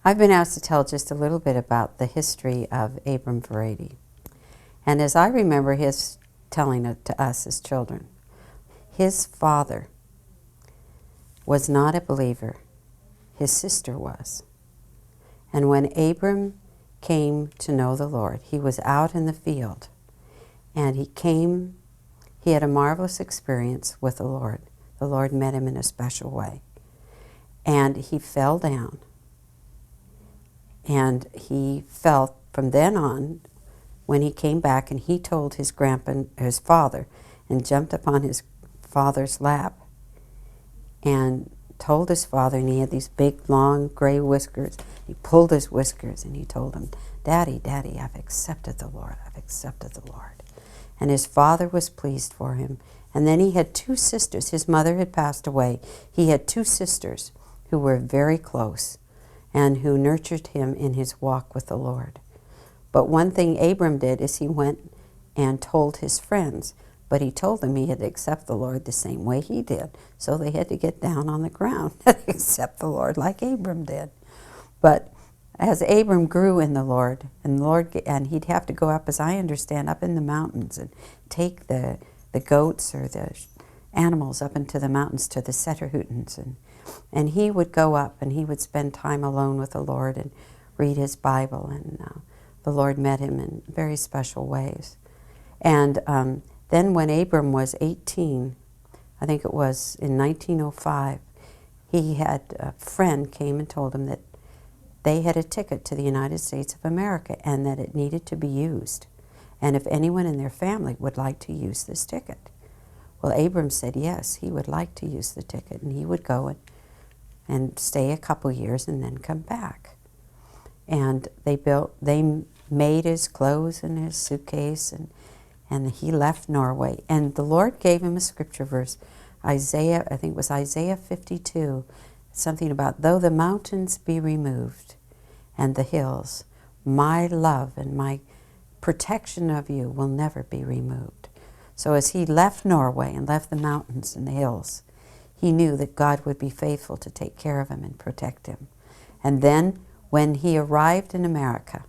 I've been asked to tell just a little bit about the history of Abraham Vereide. And as I remember his telling it to us as children, his father was not a believer. His sister was. And when Abram came to know the Lord, he was out in the field, and he had a marvelous experience with the Lord. The Lord met him in a special way. And he fell down. And he felt from then on, when he came back and he told his father, and jumped upon his father's lap and told his father, and he had these big, long, gray whiskers. He pulled his whiskers and he told him, "Daddy, Daddy, I've accepted the Lord. I've accepted the Lord." And his father was pleased for him. And then he had two sisters. His mother had passed away. He had two sisters who were very close and who nurtured him in his walk with the Lord. But one thing Abram did is he went and told his friends, but he told them he had to accept the Lord the same way he did. So they had to get down on the ground and accept the Lord like Abram did. But as Abram grew in the Lord, and he'd have to go up, as I understand, up in the mountains and take the goats or the animals up into the mountains to the Setterhutens, and he would go up and he would spend time alone with the Lord and read his Bible, and the Lord met him in very special ways. And then when Abram was 18, I think it was in 1905, he had a friend came and told him that they had a ticket to the United States of America and that it needed to be used, and if anyone in their family would like to use this ticket. Well, Abram said yes, he would like to use the ticket, and he would go and stay a couple years and then come back. And they made his clothes and his suitcase, and he left Norway. And the Lord gave him a scripture verse, Isaiah, I think it was Isaiah 52, something about, though the mountains be removed and the hills, my love and my protection of you will never be removed. So as he left Norway and left the mountains and the hills, he knew that God would be faithful to take care of him and protect him. And then when he arrived in America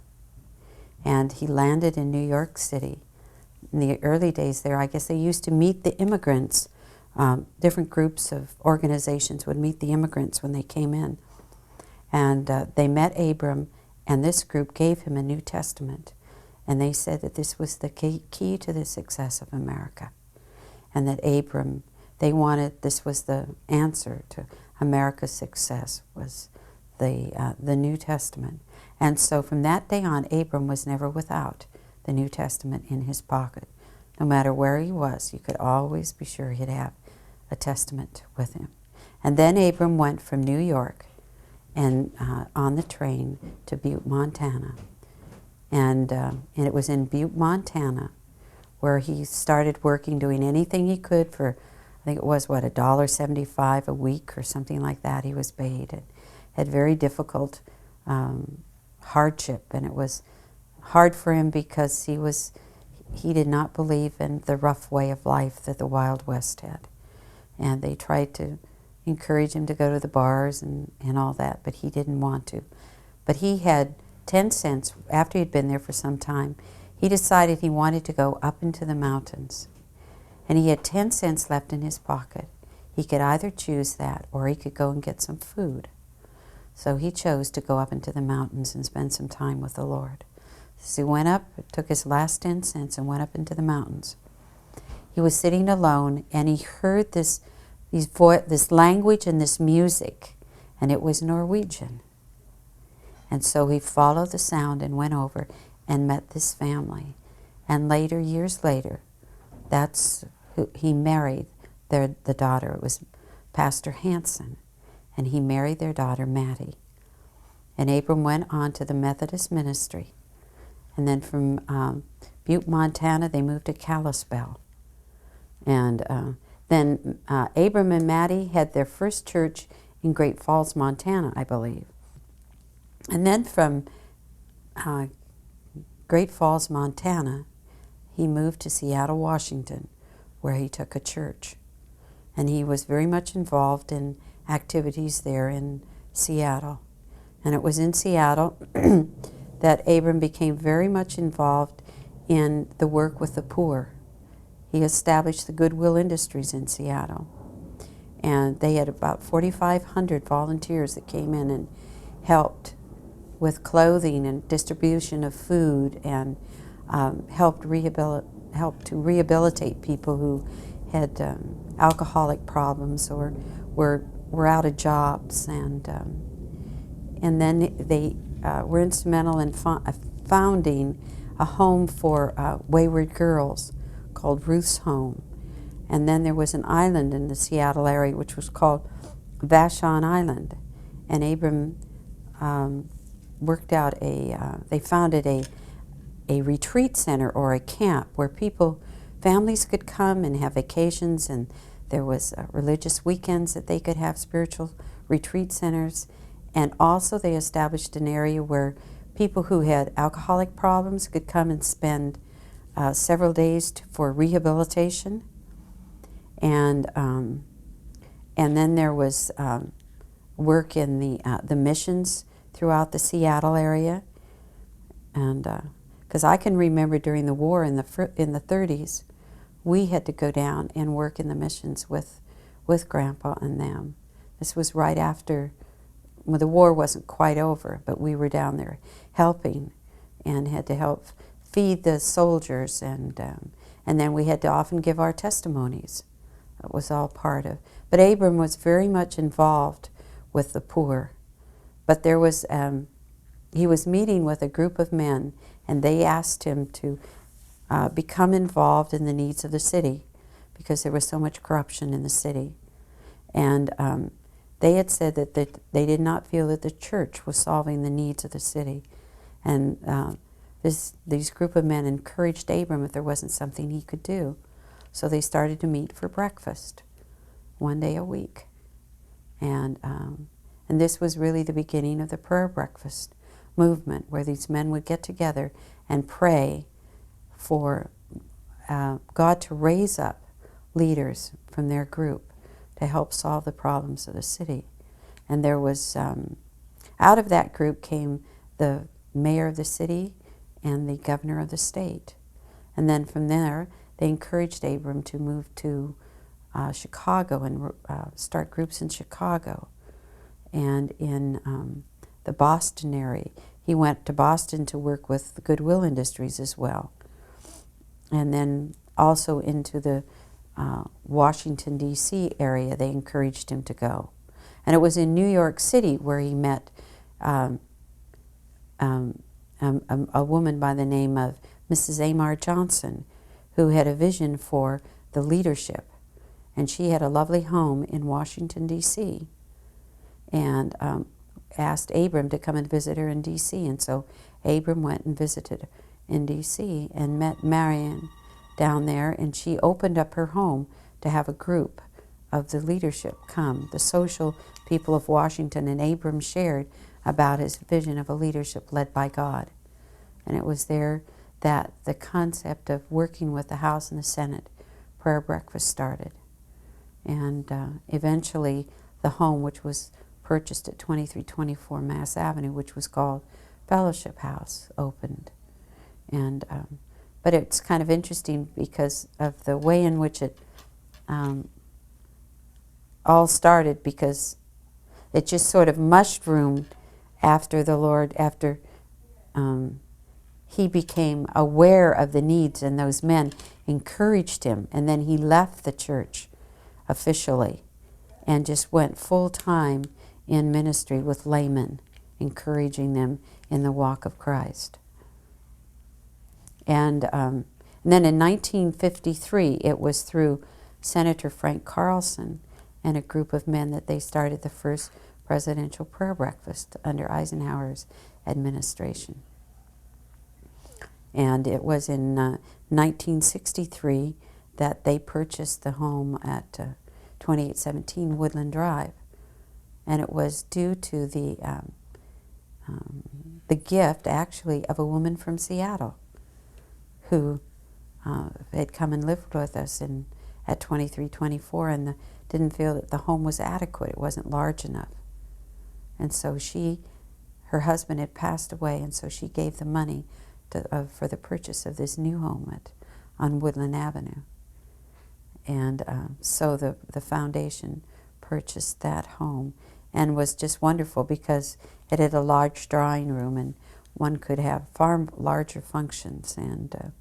and he landed in New York City, in the early days there, I guess they used to meet the immigrants. Different groups of organizations would meet the immigrants when they came in. And they met Abram, and this group gave him a New Testament. And they said that this was the key to the success of America. And that Abram, this was the answer to America's success, was the New Testament. And so from that day on, Abram was never without the New Testament in his pocket. No matter where he was, you could always be sure he'd have a testament with him. And then Abram went from New York and on the train to Butte, Montana. And it was in Butte, Montana, where he started working, doing anything he could for, I think it was, $1.75 a week or something like that he was paid. It had very difficult hardship, and it was hard for him because he did not believe in the rough way of life that the Wild West had. And they tried to encourage him to go to the bars and all that, but he didn't want to. But he had 10 cents, after he'd been there for some time, he decided he wanted to go up into the mountains. And he had 10 cents left in his pocket. He could either choose that or he could go and get some food. So he chose to go up into the mountains and spend some time with the Lord. So he went up, took his last 10 cents and went up into the mountains. He was sitting alone, and he heard this language and this music, and it was Norwegian. And so he followed the sound and went over and met this family. And later, years later, that's who he married the daughter. It was Pastor Hansen, and he married their daughter, Mattie. And Abram went on to the Methodist ministry. And then from Butte, Montana, they moved to Kalispell. And then Abram and Mattie had their first church in Great Falls, Montana, I believe. And then from Great Falls, Montana, he moved to Seattle, Washington, where he took a church. And he was very much involved in activities there in Seattle. And it was in Seattle that Abram became very much involved in the work with the poor. He established the Goodwill Industries in Seattle. And they had about 4,500 volunteers that came in and helped with clothing and distribution of food, and helped to rehabilitate people who had alcoholic problems or were out of jobs. And then they were instrumental in founding a home for wayward girls called Ruth's Home. And then there was an island in the Seattle area which was called Vashon Island. And Abram worked out they founded a retreat center or a camp where families could come and have vacations, and there was religious weekends that they could have spiritual retreat centers. And also they established an area where people who had alcoholic problems could come and spend several days for rehabilitation. And then there was work in the missions throughout the Seattle area. And because I can remember during the war in the 30s, we had to go down and work in the missions with Grandpa and them. This was right after, well, the war wasn't quite over, but we were down there helping and had to help feed the soldiers, and then we had to often give our testimonies. It was all part of. But Abram was very much involved with the poor. But there was, he was meeting with a group of men, and they asked him to become involved in the needs of the city because there was so much corruption in the city. And they had said that they did not feel that the church was solving the needs of the city. And these group of men encouraged Abram if there wasn't something he could do. So they started to meet for breakfast one day a week. And this was really the beginning of the prayer breakfast movement, where these men would get together and pray for God to raise up leaders from their group to help solve the problems of the city. And there was, out of that group came the mayor of the city and the governor of the state. And then from there, they encouraged Abram to move to Chicago and start groups in Chicago. And in the Boston area, he went to Boston to work with the Goodwill Industries as well. And then also into the Washington, D.C. area, they encouraged him to go. And it was in New York City where he met a woman by the name of Mrs. Marian Johnsen, who had a vision for the leadership. And she had a lovely home in Washington, D.C. and asked Abram to come and visit her in D.C. And so Abram went and visited in D.C. and met Marian down there, and she opened up her home to have a group of the leadership come, the social people of Washington, and Abram shared about his vision of a leadership led by God. And it was there that the concept of working with the House and the Senate prayer breakfast started. And eventually the home, which was purchased at 2324 Mass Avenue, which was called Fellowship House, opened. And but it's kind of interesting because of the way in which it all started, because it just sort of mushroomed after the Lord, after he became aware of the needs, and those men encouraged him, and then he left the church officially and just went full-time in ministry with laymen, encouraging them in the walk of Christ. And then in 1953, it was through Senator Frank Carlson and a group of men that they started the first presidential prayer breakfast under Eisenhower's administration. And it was in 1963 that they purchased the home at 2817 Woodland Drive. And it was due to the gift, actually, of a woman from Seattle who had come and lived with us at 2324 and didn't feel that the home was adequate. It wasn't large enough. And so she her husband had passed away, and so she gave the money for the purchase of this new home on Woodland Avenue. And so the foundation purchased that home, and was just wonderful because it had a large drawing room, and one could have far larger functions, and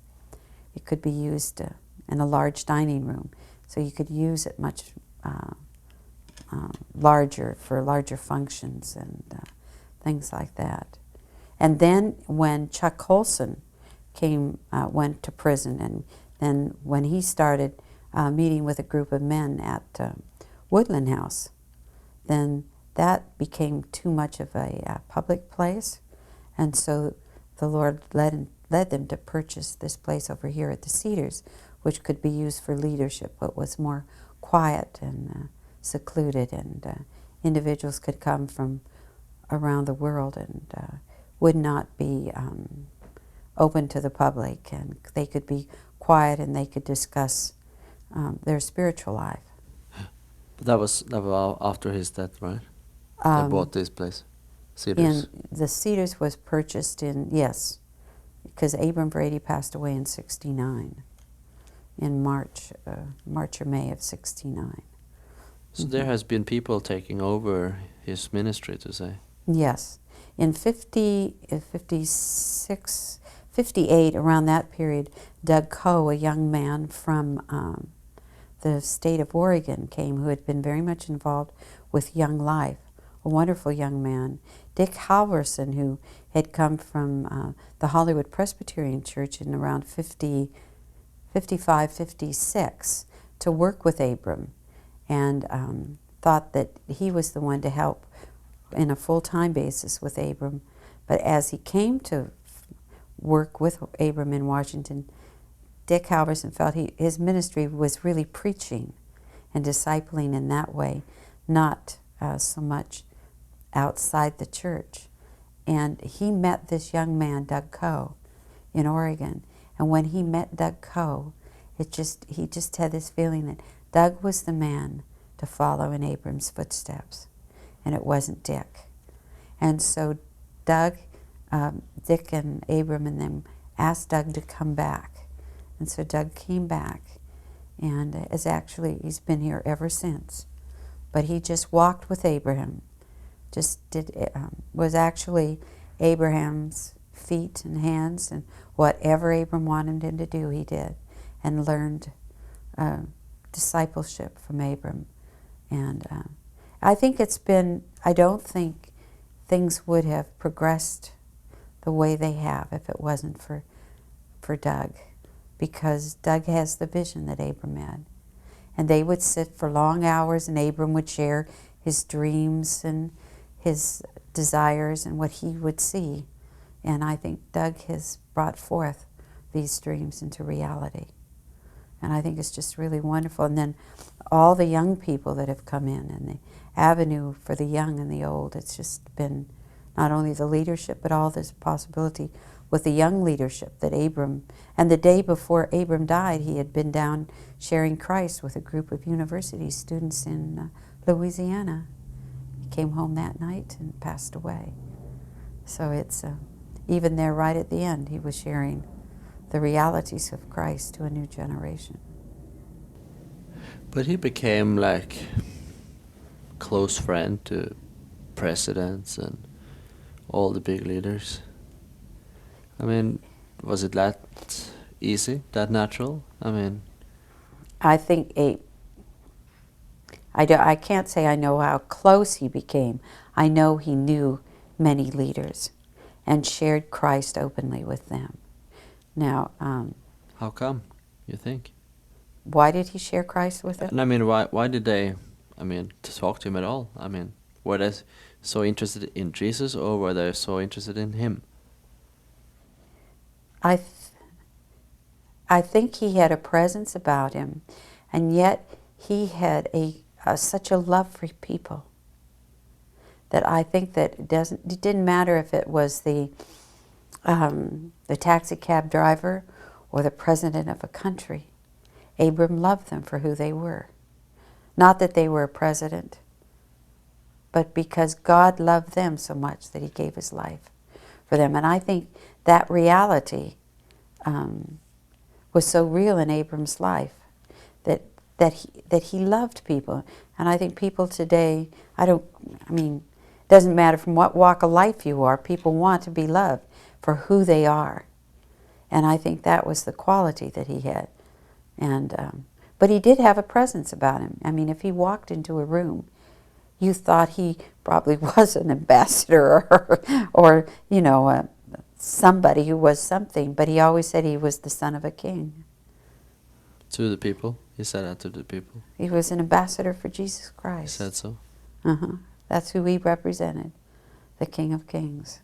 it could be used in a large dining room, so you could use it much larger for larger functions and things like that. And then when Chuck Colson went to prison, and then when he started meeting with a group of men at Woodland House, then that became too much of a public place, and so the Lord led them to purchase this place over here at the Cedars, which could be used for leadership, but was more quiet and secluded, and individuals could come from around the world and would not be open to the public, and they could be quiet and they could discuss their spiritual life. But that was after his death, right? They bought this place, Cedars. The Cedars was purchased yes, because Abraham Vereide passed away in '69, in March or May of '69. So there has been people taking over his ministry, to say. Yes. In 56, 58, around that period, Doug Coe, a young man from the state of Oregon, came, who had been very much involved with Young Life, a wonderful young man. Dick Halverson, who had come from the Hollywood Presbyterian Church in around 55, 56, to work with Abram, and thought that he was the one to help in a full-time basis with Abram. But as he came to work with Abram in Washington, Dick Halverson felt his ministry was really preaching and discipling in that way, not so much outside the church. And he met this young man, Doug Coe, in Oregon. And when he met Doug Coe, he just had this feeling that Doug was the man to follow in Abram's footsteps, and it wasn't Dick. And so Dick and Abram and them asked Doug to come back. And so Doug came back, and he's been here ever since. But he just walked with Abraham, was actually Abraham's feet and hands, and whatever Abram wanted him to do, he did, and learned discipleship from Abram. And I don't think things would have progressed the way they have if it wasn't for Doug, because Doug has the vision that Abram had. And they would sit for long hours, and Abram would share his dreams and his desires and what he would see. And I think Doug has brought forth these dreams into reality. And I think it's just really wonderful. And then all the young people that have come in, and the avenue for the young and the old, it's just been not only the leadership, but all this possibility with the young leadership that Abram, and the day before Abram died, he had been down sharing Christ with a group of university students in Louisiana. He came home that night and passed away. So it's even there right at the end, he was sharing the realities of Christ to a new generation. But he became like close friend to presidents and all the big leaders. I mean, was it that easy, that natural? I mean, I think I can't say I know how close he became. I know he knew many leaders and shared Christ openly with them. Now, how come, you think? Why did he share Christ with them? And I mean, why did they, to talk to him at all? I mean, were they so interested in Jesus, or were they so interested in him? I think he had a presence about him, and yet he had such a love for people that I think that it didn't matter if it was the taxi cab driver or the president of a country. Abram loved them for who they were. Not that they were a president but because God loved them so much that he gave his life for them. And I think that reality was so real in Abram's life, that he loved people. And I think people today, it doesn't matter from what walk of life you are, people want to be loved for who they are. And I think that was the quality that he had. And but he did have a presence about him. I mean, if he walked into a room, you thought he probably was an ambassador or somebody who was something, but he always said he was the son of a king. To the people? He said that to the people? He was an ambassador for Jesus Christ. He said so? That's who he represented, the King of Kings.